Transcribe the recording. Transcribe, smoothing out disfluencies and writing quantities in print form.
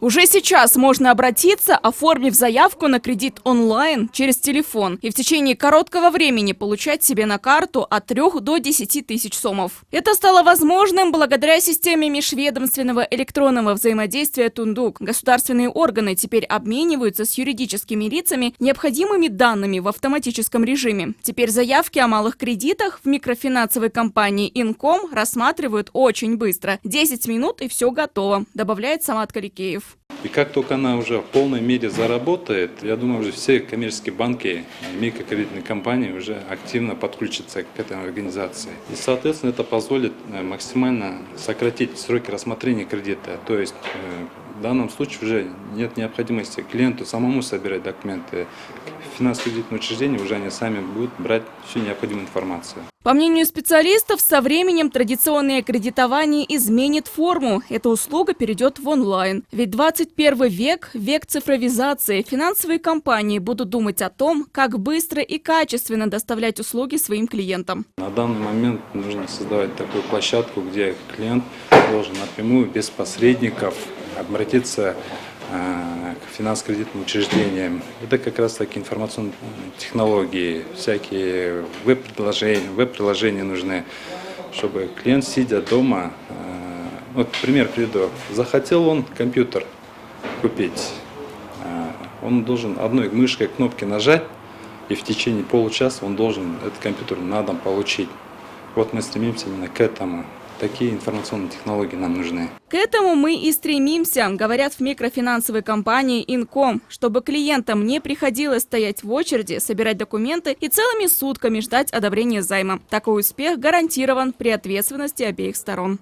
Уже сейчас можно обратиться, оформив заявку на кредит онлайн через телефон и в течение короткого времени получать себе на карту от 3 до 10 тысяч сомов. Это стало возможным благодаря системе межведомственного электронного взаимодействия «Тундук». Государственные органы теперь обмениваются с юридическими лицами необходимыми данными в автоматическом режиме. Теперь заявки о малых кредитах в микрофинансовой компании «Инком» рассматривают очень быстро. 10 минут и все готово, добавляет Самат Каликеев. И как только она уже в полной мере заработает, я думаю, уже все коммерческие банки, микрокредитные компании уже активно подключатся к этой организации. И, соответственно, это позволит максимально сократить сроки рассмотрения кредита. То есть в данном случае уже нет необходимости клиенту самому собирать документы. Финансово-кредитные учреждения уже они сами будут брать всю необходимую информацию. По мнению специалистов, со временем традиционное кредитование изменит форму. Эта услуга перейдет в онлайн. Ведь 21 век – век цифровизации. Финансовые компании будут думать о том, как быстро и качественно доставлять услуги своим клиентам. На данный момент нужно создавать такую площадку, где клиент должен напрямую, без посредников, обратиться к финансово-кредитным учреждениям. Это как раз таки информационные технологии, всякие веб-приложения нужны, чтобы клиент, сидя дома, вот пример приведу, захотел он компьютер купить, он должен одной мышкой кнопки нажать, и в течение получаса он должен этот компьютер на дом получить. Вот мы стремимся именно к этому. Такие информационные технологии нам нужны. К этому мы и стремимся, говорят в микрофинансовой компании «Инком», чтобы клиентам не приходилось стоять в очереди, собирать документы и целыми сутками ждать одобрения займа. Такой успех гарантирован при ответственности обеих сторон.